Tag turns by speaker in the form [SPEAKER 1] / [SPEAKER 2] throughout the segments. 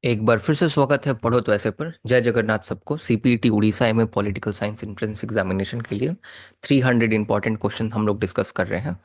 [SPEAKER 1] एक बार फिर से स्वागत है पढ़ो तो ऐसे पर। जय जगन्नाथ सबको। CPET Orissa MA political science entrance examination के लिए 300 इंपॉर्टेंट क्वेश्चन हम लोग डिस्कस कर रहे हैं।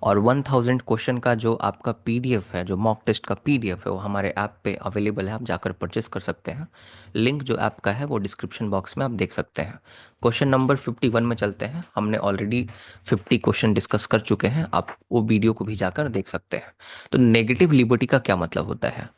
[SPEAKER 1] और 1000 क्वेश्चन का जो आपका पीडीएफ है, जो मॉक टेस्ट का पीडीएफ है, वो हमारे ऐप पे अवेलेबल है। आप जाकर परचेस कर सकते हैं। लिंक जो ऐप का है वो डिस्क्रिप्शन बॉक्स में आप देख सकते हैं। क्वेश्चन नंबर 51 में चलते हैं। हमने ऑलरेडी 50 क्वेश्चन डिस्कस कर चुके हैं, आप वो वीडियो को भी जाकर देख सकते हैं। तो नेगेटिव लिबर्टी का क्या मतलब होता है?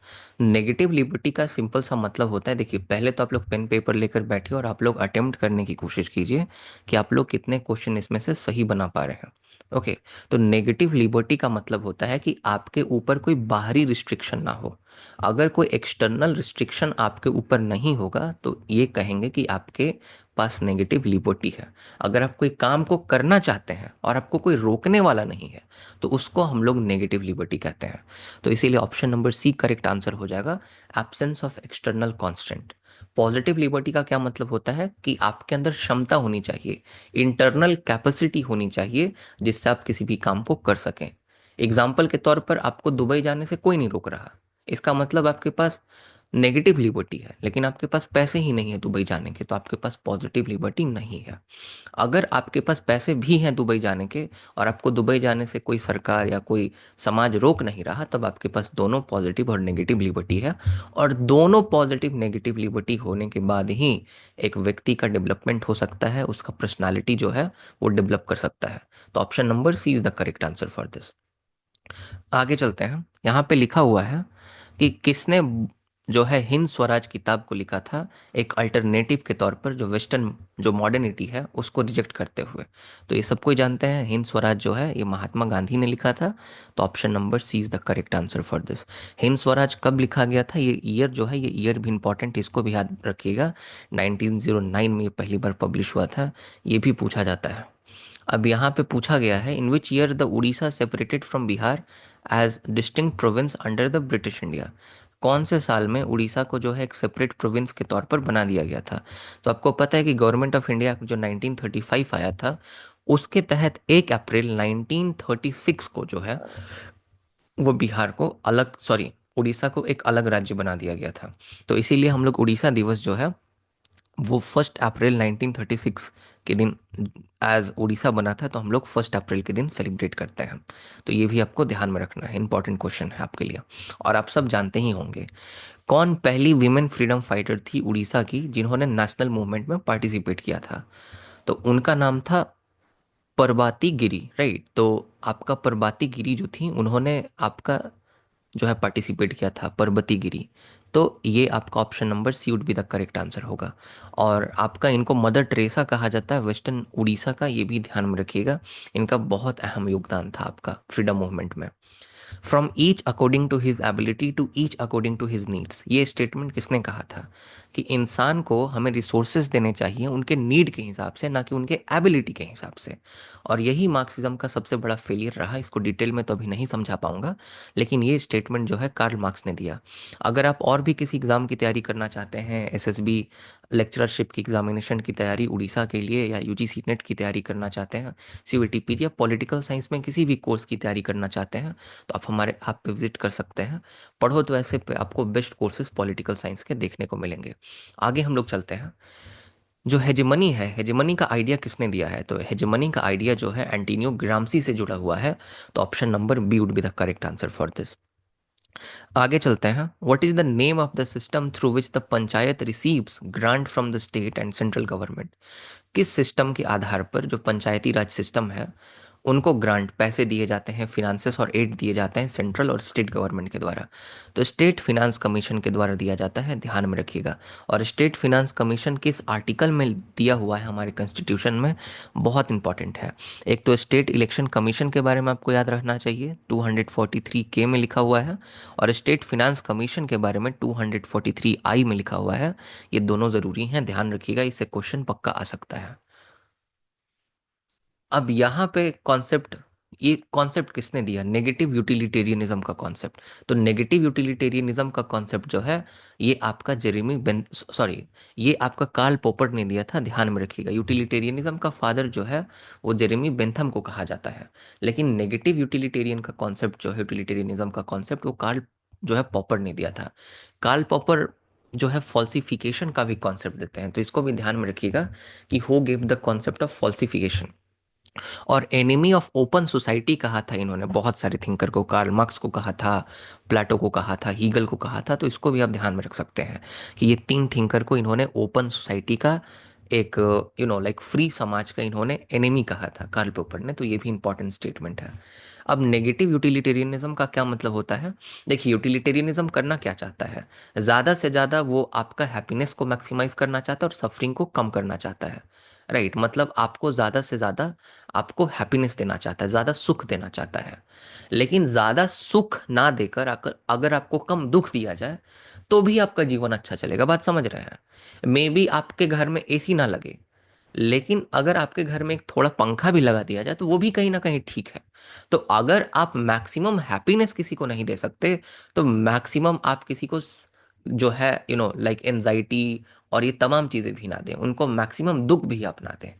[SPEAKER 1] नेगेटिव लिबर्टी का सिंपल सा मतलब होता है, देखिए पहले तो आप लोग पेन पेपर लेकर बैठिए और आप लोग अटेम्प्ट करने की कोशिश कीजिए कि आप लोग कितने क्वेश्चन इसमें से सही बना पा रहे हैं। ओके। तो नेगेटिव लिबर्टी का मतलब होता है कि आपके ऊपर कोई बाहरी रिस्ट्रिक्शन ना हो। अगर कोई एक्सटर्नल रिस्ट्रिक्शन आपके ऊपर नहीं होगा तो ये कहेंगे कि आपके पास नेगेटिव लिबर्टी है। अगर आप कोई काम को करना चाहते हैं और आपको कोई रोकने वाला नहीं है तो उसको हम लोग नेगेटिव लिबर्टी कहते हैं। तो इसीलिए option number C correct answer हो जाएगा, absence of external constant. Positive liberty का क्या मतलब होता है कि आपके अंदर क्षमता होनी चाहिए, इंटरनल कैपेसिटी होनी चाहिए, जिससे आप किसी भी काम को कर सकें। एग्जाम्पल के तौर पर आपको दुबई जाने से कोई नहीं रोक रहा, इसका मतलब आपके पास नेगेटिव लिबर्टी है। लेकिन आपके पास पैसे ही नहीं है दुबई जाने के, तो आपके पास पॉजिटिव लिबर्टी नहीं है। अगर आपके पास पैसे भी हैं दुबई जाने के और आपको दुबई जाने से कोई सरकार या कोई समाज रोक नहीं रहा, तब आपके पास दोनों पॉजिटिव और नेगेटिव लिबर्टी है। और दोनों पॉजिटिव नेगेटिव लिबर्टी होने के बाद ही एक व्यक्ति का डेवलपमेंट हो सकता है, उसका पर्सनालिटी जो है वो डेवलप कर सकता है। तो option number C is the correct answer for this. आगे चलते हैं। यहाँ पे लिखा हुआ है कि किसने जो है हिंद स्वराज किताब को लिखा था एक अल्टरनेटिव के तौर पर, जो वेस्टर्न जो मॉडर्निटी है उसको रिजेक्ट करते हुए। तो ये सब कोई जानते हैं, हिंद स्वराज जो है ये महात्मा गांधी ने लिखा था। तो option number C is the correct answer for this. Hind Swaraj कब लिखा गया था, ये ईयर जो है, ये ईयर भी इंपॉर्टेंट, इसको भी याद रखिएगा। 1909 में ये पहली बार पब्लिश हुआ था, ये भी पूछा जाता है। अब यहाँ पे पूछा गया है, in which year the Orissa separated from Bihar as distinct province under the British India. कौन से साल में उड़ीसा को जो है एक सेपरेट प्रोविंस के तौर पर बना दिया गया था? तो आपको पता है कि गवर्नमेंट ऑफ इंडिया जो 1935 आया था, उसके तहत 1 अप्रैल 1936 को जो है वो बिहार को अलग, सॉरी, उड़ीसा को एक अलग राज्य बना दिया गया था। तो इसीलिए हम लोग उड़ीसा दिवस जो है वो 1 अप्रैल 1936 के दिन, एज उड़ीसा बना था तो हम लोग 1 अप्रैल के दिन सेलिब्रेट करते हैं। तो ये भी आपको ध्यान में रखना है, इंपॉर्टेंट क्वेश्चन है आपके लिए। और आप सब जानते ही होंगे कौन पहली विमेन फ्रीडम फाइटर थी उड़ीसा की जिन्होंने नेशनल मूवमेंट में पार्टिसिपेट किया था? तो उनका नाम था परबाती गिरी, राइट। तो आपका परबाती गिरी जो थी, उन्होंने आपका जो है पार्टिसिपेट किया था, परबती गिरी। तो ये आपका option number C would be the correct answer होगा। और आपका इनको मदर टेरेसा कहा जाता है वेस्टर्न उड़ीसा का, ये भी ध्यान में रखिएगा। इनका बहुत अहम योगदान था आपका फ्रीडम मूवमेंट में। From each according to his ability to each according to his needs, ये स्टेटमेंट किसने कहा था? कि इंसान को हमें रिसोर्सेज देने चाहिए उनके नीड के हिसाब से, ना कि उनके एबिलिटी के हिसाब से। और यही मार्क्सिज्म का सबसे बड़ा फेलियर रहा। इसको डिटेल में तो अभी नहीं समझा पाऊंगा, लेकिन ये स्टेटमेंट जो है कार्ल मार्क्स ने दिया। अगर आप और भी किसी एग्जाम की तैयारी करना चाहते हैं, एसएसबी लेक्चरशिप की एग्जामिनेशन की तैयारी उड़ीसा के लिए, या यूजीसी नेट की तैयारी करना चाहते हैं, सीवीटीपी या पॉलिटिकल साइंस में किसी भी कोर्स की तैयारी करना चाहते हैं, तो आप हमारे ऐप पे विजिट कर सकते हैं। पढ़ो तो ऐसे पे आपको बेस्ट कोर्सेज पॉलिटिकल साइंस के देखने को मिलेंगे। आगे हम लोग चलते हैं। जो हेजेमनी है, हेजेमनी का आइडिया किसने दिया है? तो हेजेमनी का आइडिया जो है एंटोनियो ग्राम्सी से जुड़ा हुआ है। तो option number B would be the correct answer for this. आगे चलते हैं। What is the name of the system through which the panchayat receives grant from the state and central government? किस सिस्टम के आधार पर जो पंचायती राज सिस्टम है उनको ग्रांट, पैसे दिए जाते हैं, फिनांसेस और एड दिए जाते हैं सेंट्रल और स्टेट गवर्नमेंट के द्वारा? तो स्टेट फिनांस कमीशन के द्वारा दिया जाता है, ध्यान में रखिएगा। और स्टेट फिनांस कमीशन किस आर्टिकल में दिया हुआ है हमारे कॉन्स्टिट्यूशन में, बहुत इंपॉर्टेंट है। एक तो स्टेट इलेक्शन कमीशन के बारे में आपको याद रखना चाहिए, 243 के में लिखा हुआ है। और स्टेट फिनांस कमीशन के बारे में 243 आई में लिखा हुआ है। ये दोनों ज़रूरी हैं, ध्यान रखिएगा, इससे क्वेश्चन पक्का आ सकता है। अब यहाँ पे कॉन्सेप्ट, ये कॉन्सेप्ट किसने दिया? नेगेटिव यूटिलिटेरियनिज्म का कॉन्सेप्ट। तो नेगेटिव यूटिलिटेरियनिज्म का कॉन्सेप्ट जो है ये आपका जेरेमी बेन, सॉरी, ये आपका कार्ल पॉपर ने दिया था, ध्यान में रखिएगा। यूटिलिटेरियनिज्म का फादर जो है वो जेरेमी बेंथम को कहा जाता है। लेकिन नेगेटिव यूटिलिटेरियन का कॉन्सेप्ट जो है, यूटिलिटेरियनिज्म का कॉन्सेप्ट, वो कार्ल जो है पॉपर ने दिया था। कार्ल पॉपर जो है फॉल्सिफिकेशन का भी कॉन्सेप्ट देते हैं, तो इसको भी ध्यान में रखिएगा कि who give the concept of falsification. और एनिमी ऑफ ओपन सोसाइटी कहा था इन्होंने बहुत सारे थिंकर को, कार्ल मार्क्स को कहा था, प्लेटो को कहा था, हीगल को कहा था, तो इसको भी आप ध्यान में रख सकते हैं कि ये तीन थिंकर को इन्होंने ओपन सोसाइटी का एक लाइक फ्री समाज का इन्होंने एनिमी कहा था कार्ल पॉपर ने, तो ये भी इंपॉर्टेंट स्टेटमेंट है। अब नेगेटिव यूटिलिटेरियनिज्म का क्या मतलब होता है? देखिए, यूटिलिटेरियनिज्म करना क्या चाहता है, ज़्यादा से ज़्यादा वो आपका हैप्पीनेस को मैक्सिमाइज करना चाहता है और सफरिंग को कम करना चाहता है। राइट, मतलब आपको ज़्यादा से ज़्यादा आपको हैप्पीनेस देना चाहता है, ज़्यादा सुख देना चाहता है। लेकिन ज़्यादा सुख ना देकर अगर अगर आपको कम दुख दिया जाए तो भी आपका जीवन अच्छा चलेगा। बात समझ रहे हैं? मे बी आपके घर में एसी ना लगे, लेकिन अगर आपके घर में एक थोड़ा पंखा भी लगा दिया जाए तो वो भी कहीं ना कहीं ठीक है। तो अगर आप मैक्सिमम हैप्पीनेस किसी को नहीं दे सकते, तो मैक्सिमम आप किसी को जो है लाइक एनजाइटी और ये तमाम चीज़ें भी ना दें, उनको मैक्सिमम दुख भी आप ना दें।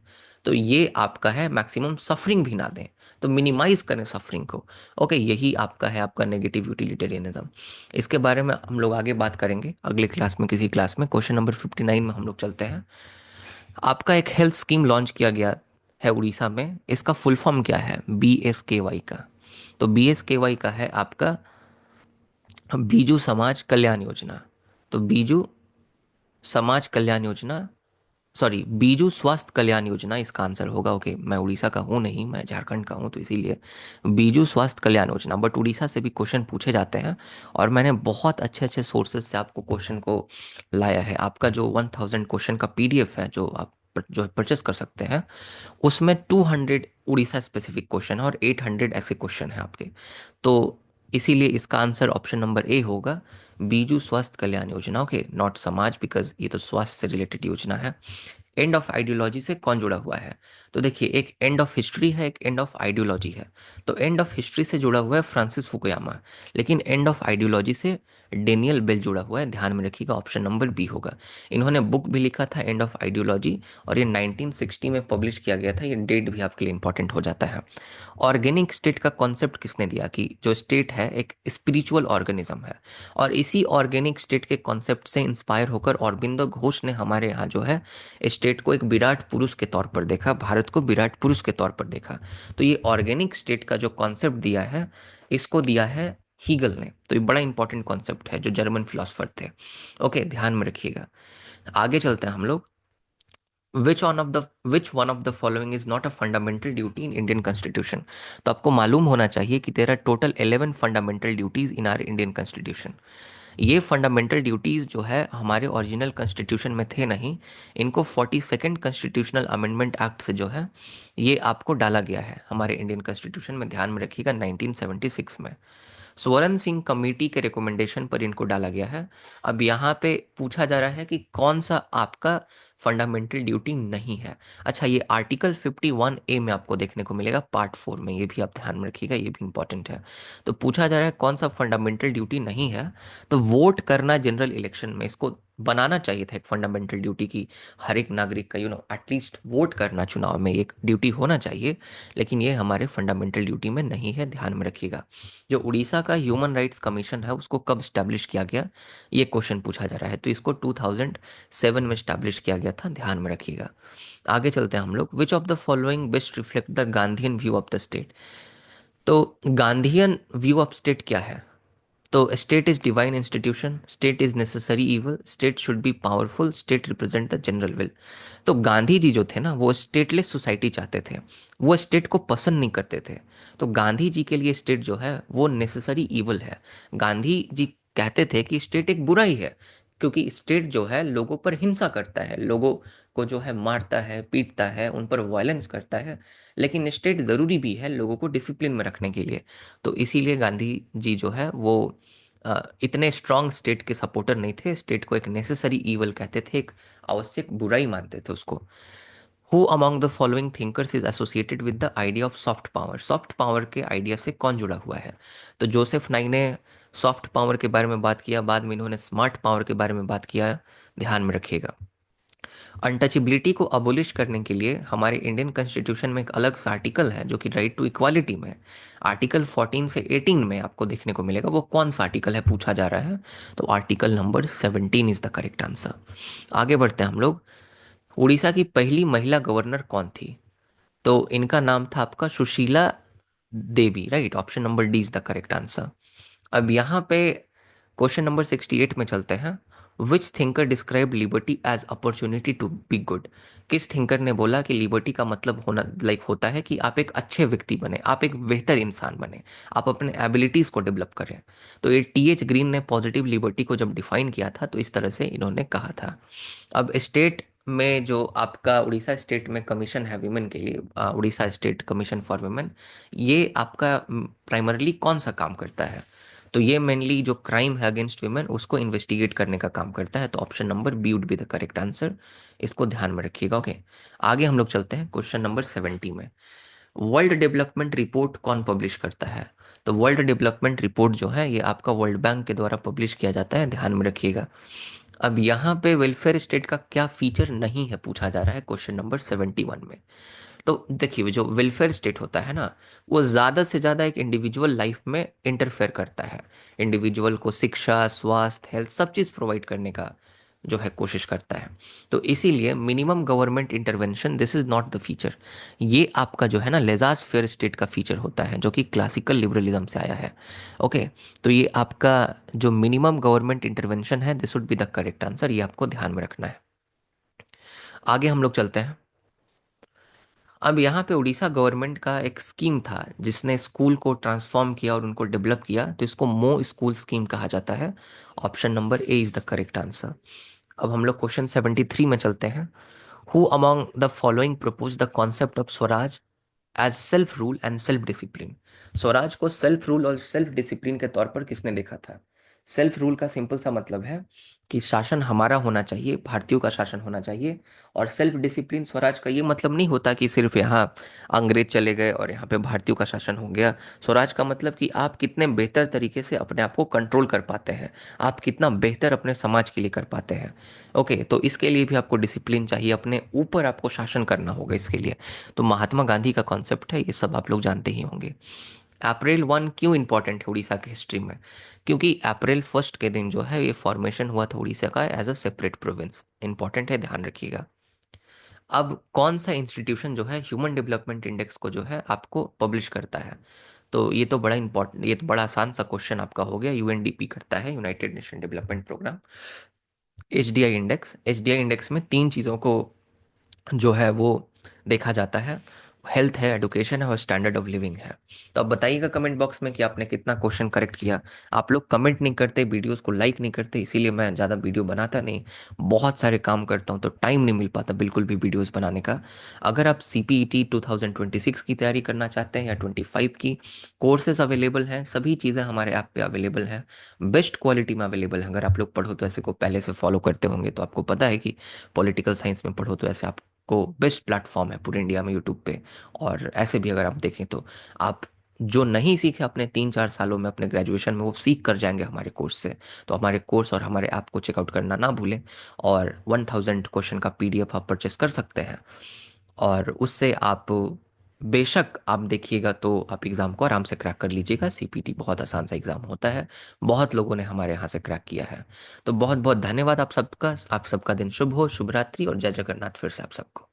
[SPEAKER 1] तो ये आपका है मैक्सिमम सफरिंग भी ना दें, तो मिनिमाइज करें सफरिंग को। ओके, यही आपका है आपका नेगेटिव यूटिलिटेरियनिज्म। इसके बारे में हम लोग आगे बात करेंगे अगले क्लास में, किसी क्लास में। क्वेश्चन नंबर 59 में हम लोग चलते हैं। आपका एक हेल्थ स्कीम लॉन्च किया गया है उड़ीसा में, इसका फुल फॉर्म क्या है BSKY का? तो BSKY का है आपका बीजू समाज कल्याण योजना। तो बीजू समाज कल्याण योजना, सॉरी बीजू स्वास्थ्य कल्याण योजना इसका आंसर होगा। ओके, मैं उड़ीसा का हूँ नहीं, मैं झारखंड का हूँ, तो इसीलिए बीजू स्वास्थ्य कल्याण योजना। बट उड़ीसा से भी क्वेश्चन पूछे जाते हैं और मैंने बहुत अच्छे अच्छे सोर्सेज से आपको क्वेश्चन को लाया है। आपका जो 1000 क्वेश्चन का PDF है जो आप जो परचेस कर सकते हैं, उसमें 200 उड़ीसा स्पेसिफिक क्वेश्चन है और 800 ऐसे क्वेश्चन है आपके। तो इसीलिए इसका आंसर ऑप्शन नंबर ए होगा, बीजू स्वास्थ्य कल्याण योजना। ओके, नॉट समाज, बिकॉज ये तो स्वास्थ्य से रिलेटेड योजना है। एंड ऑफ आइडियोलॉजी से कौन जुड़ा हुआ है? तो देखिए, एक एंड ऑफ हिस्ट्री है, एक एंड ऑफ आइडियोलॉजी है। तो एंड ऑफ हिस्ट्री से जुड़ा हुआ है फ्रांसिस फुकुयामा, लेकिन एंड ऑफ आइडियोलॉजी से डेनियल बेल जुड़ा हुआ है। ध्यान में रखिएगा, ऑप्शन नंबर बी होगा। इन्होंने बुक भी लिखा था एंड ऑफ आइडियोलॉजी, और ये 1960 में पब्लिश किया गया था। ये डेट भी आपके लिए इंपॉर्टेंट हो जाता है। ऑर्गेनिक स्टेट का कॉन्सेप्ट किसने दिया कि जो स्टेट है एक स्पिरिचुअल ऑर्गेनिज्म है, और इसी ऑर्गेनिक स्टेट के कॉन्सेप्ट से इंस्पायर होकर अरबिंदो घोष ने हमारे यहाँ जो है स्टेट को एक विराट पुरुष के तौर पर देखा, भारत को विराट पुरुष के तौर पर देखा। तो ये ऑर्गेनिक स्टेट का जो कॉन्सेप्ट दिया है, इसको दिया है हीगल ने। तो ये बड़ा इंपॉर्टेंट कॉन्सेप्ट है, जो जर्मन फिलोसफर थे। ओके, ध्यान में रखिएगा। आगे चलते हैं हम लोग। Which one of the following is not a fundamental duty in Indian constitution? तो आपको मालूम होना चाहिए कि तेरा total 11 fundamental duties in are Indian constitution. ये फंडामेंटल ड्यूटीज जो है हमारे ओरिजिनल कॉन्स्टिट्यूशन में थे नहीं, इनको 42nd कॉन्स्टिट्यूशनल अमेंडमेंट एक्ट से जो है ये आपको डाला गया है हमारे इंडियन कॉन्स्टिट्यूशन में। ध्यान में रखिएगा, 1976 में स्वर्ण सिंह कमेटी के रिकमेंडेशन पर इनको डाला गया है। अब यहाँ पे पूछा जा रहा है कि कौन सा आपका फंडामेंटल ड्यूटी नहीं है। अच्छा, ये आर्टिकल 51A में आपको देखने को मिलेगा, पार्ट 4 में। ये भी आप ध्यान में रखिएगा, ये भी इंपॉर्टेंट है। तो पूछा जा रहा है कौन सा फंडामेंटल ड्यूटी नहीं है, तो वोट करना जनरल इलेक्शन में। इसको बनाना चाहिए था एक फंडामेंटल ड्यूटी की, हर एक नागरिक का एटलीस्ट वोट करना चुनाव में एक ड्यूटी होना चाहिए, लेकिन ये हमारे फंडामेंटल ड्यूटी में नहीं है। ध्यान में रखिएगा। जो उड़ीसा का ह्यूमन राइट्स कमीशन है उसको कब स्टैब्लिश किया गया, ये क्वेश्चन पूछा जा रहा है। तो इसको 2007 में स्टैब्लिश किया गया था, ध्यान में रखिएगा। आगे चलते हैं हम लोग। Which of the following best reflect the Gandhian view of the state? तो गांधीयन व्यू ऑफ स्टेट क्या है? तो state is divine institution, state is necessary evil, state should be powerful, state represent the general will. तो गांधी जी जो थे ना, वो stateless society चाहते थे, वो स्टेट को पसंद नहीं करते थे। तो गांधी जी के लिए स्टेट जो है वो नेसेसरी इवल है। गांधी जी कहते थे कि स्टेट एक बुराई है, क्योंकि स्टेट जो है लोगों पर हिंसा करता है, लोगों को जो है मारता है, पीटता है, उन पर वायलेंस करता है। लेकिन स्टेट ज़रूरी भी है लोगों को डिसिप्लिन में रखने के लिए। तो इसीलिए गांधी जी जो है वो इतने स्ट्रांग स्टेट के सपोर्टर नहीं थे, स्टेट को एक नेसेसरी ईवल कहते थे, एक आवश्यक बुराई मानते थे उसको। Who among the following thinkers is associated with the idea of soft power? Soft power के आइडिया से कौन जुड़ा हुआ है? तो जोसेफ नाई ने सॉफ्ट पावर के बारे में बात किया, बाद में इन्होंने स्मार्ट पावर के बारे में बात किया। ध्यान में रखिएगा। अनटचेबिलिटी को अबोलिश करने के लिए हमारे इंडियन कॉन्स्टिट्यूशन में एक अलग सा आर्टिकल है जो कि राइट टू इक्वालिटी में है। आर्टिकल 14 से 18 में आपको देखने को मिलेगा। वो कौन सा आर्टिकल है पूछा जा रहा है, तो article number 17 is the correct answer. आगे बढ़ते हैं हम लोग। उड़ीसा की पहली महिला गवर्नर कौन थी? तो इनका नाम था आपका Sushila Devi, right. Option number D is the correct answer. अब यहाँ पे क्वेश्चन नंबर 68 में चलते हैं। Which thinker describe liberty as opportunity to be good? किस थिंकर ने बोला कि लिबर्टी का मतलब होना होता है कि आप एक अच्छे व्यक्ति बने, आप एक बेहतर इंसान बने, आप अपने एबिलिटीज को डेवलप करें। तो ये टी एच ग्रीन ने पॉजिटिव लिबर्टी को जब डिफाइन किया था तो इस तरह से इन्होंने कहा था। अब स्टेट में जो आपका उड़ीसा स्टेट में कमीशन है विमेन के लिए, Orissa state commission for women, ये आपका प्राइमरली कौन सा काम करता है? तो ये मेनली जो क्राइम है अगेंस्ट वुमेन उसको इन्वेस्टिगेट करने का काम करता है। तो option number B would be the correct answer. इसको ध्यान में रखिएगा। ओके, आगे हम लोग चलते हैं क्वेश्चन नंबर 70 में। वर्ल्ड डेवलपमेंट रिपोर्ट कौन पब्लिश करता है? तो वर्ल्ड डेवलपमेंट रिपोर्ट जो है ये आपका वर्ल्ड बैंक के द्वारा पब्लिश किया जाता है, ध्यान में रखिएगा। अब यहाँ पे वेलफेयर स्टेट का क्या फीचर नहीं है पूछा जा रहा है क्वेश्चन नंबर 71 में। तो देखिए, जो वेलफेयर स्टेट होता है ना, वो ज़्यादा से ज़्यादा एक इंडिविजुअल लाइफ में इंटरफेयर करता है। इंडिविजुअल को शिक्षा, स्वास्थ्य, हेल्थ सब चीज़ प्रोवाइड करने का जो है कोशिश करता है। तो इसीलिए minimum government intervention this is not the feature. ये आपका जो है ना लेजाज फेयर स्टेट का फीचर होता है जो कि क्लासिकल लिबरलिज्म से आया है। ओके, तो ये आपका जो मिनिमम गवर्नमेंट इंटरवेंशन है this would be the correct answer. ये आपको ध्यान में रखना है। आगे हम लोग चलते हैं। अब यहाँ पे उड़ीसा गवर्नमेंट का एक स्कीम था जिसने स्कूल को ट्रांसफॉर्म किया और उनको डेवलप किया, तो इसको मो स्कूल स्कीम कहा जाता है। Option number A is the correct answer. अब हम लोग क्वेश्चन 73 में चलते हैं। Who among the following propose the concept of swaraj as self rule and self discipline? Swaraj को सेल्फ रूल और सेल्फ डिसिप्लिन के तौर पर किसने देखा था? सेल्फ रूल का सिंपल सा मतलब है कि शासन हमारा होना चाहिए, भारतीयों का शासन होना चाहिए। और सेल्फ डिसिप्लिन स्वराज का ये मतलब नहीं होता कि सिर्फ यहाँ अंग्रेज चले गए और यहाँ पे भारतीयों का शासन हो गया। स्वराज का मतलब कि आप कितने बेहतर तरीके से अपने आप को कंट्रोल कर पाते हैं, आप कितना बेहतर अपने समाज के लिए कर पाते हैं। ओके, तो इसके लिए भी आपको डिसिप्लिन चाहिए, अपने ऊपर आपको शासन करना होगा इसके लिए। तो महात्मा गांधी का कॉन्सेप्ट है, ये सब आप लोग जानते ही होंगे। अप्रैल 1 क्यों इंपॉर्टेंट है उड़ीसा के हिस्ट्री में? क्योंकि अप्रैल 1 के दिन जो है ये फॉर्मेशन हुआ था उड़ीसा का as a separate province. Important है, ध्यान रखिएगा। अब कौन सा इंस्टीट्यूशन जो है ह्यूमन डेवलपमेंट इंडेक्स को जो है आपको पब्लिश करता है? तो ये तो बड़ा इंपॉर्टेंट, ये तो बड़ा आसान सा क्वेश्चन आपका हो गया। यूएनडीपी करता है, United Nation Development Programme. HDI index में तीन चीज़ों को जो है वो देखा जाता है। हेल्थ है, एडुकेशन है और स्टैंडर्ड ऑफ लिविंग है। तो अब बताइएगा कमेंट बॉक्स में कि आपने कितना क्वेश्चन करेक्ट किया। आप लोग कमेंट नहीं करते, वीडियोस को लाइक नहीं करते, इसीलिए मैं ज़्यादा वीडियो बनाता नहीं। बहुत सारे काम करता हूँ तो टाइम नहीं मिल पाता बिल्कुल भी वीडियोस बनाने का। अगर आप CPET 2026 की तैयारी करना चाहते हैं या 25 की, कोर्सेज अवेलेबल हैं, सभी चीज़ें हमारे ऐप पे अवेलेबल हैं, बेस्ट क्वालिटी में अवेलेबल है। अगर आप लोग पढ़ो तो ऐसे को पहले से फॉलो करते होंगे तो आपको पता है कि पॉलिटिकल साइंस में पढ़ो तो ऐसे आप को बेस्ट प्लेटफॉर्म है पूरे इंडिया में यूट्यूब पे। और ऐसे भी अगर आप देखें तो आप जो नहीं सीखे अपने 3-4 सालों में अपने ग्रेजुएशन में वो सीख कर जाएंगे हमारे कोर्स से। तो हमारे कोर्स और हमारे ऐप को चेकआउट करना ना भूलें। और 1000 क्वेश्चन का PDF आप परचेस कर सकते हैं और उससे आप बेशक आप देखिएगा तो आप एग्ज़ाम को आराम से क्रैक कर लीजिएगा। CPT बहुत आसान सा एग्ज़ाम होता है, बहुत लोगों ने हमारे यहाँ से क्रैक किया है। तो बहुत बहुत धन्यवाद आप सबका दिन शुभ हो, शुभ रात्रि और जय जगन्नाथ फिर से आप सबको।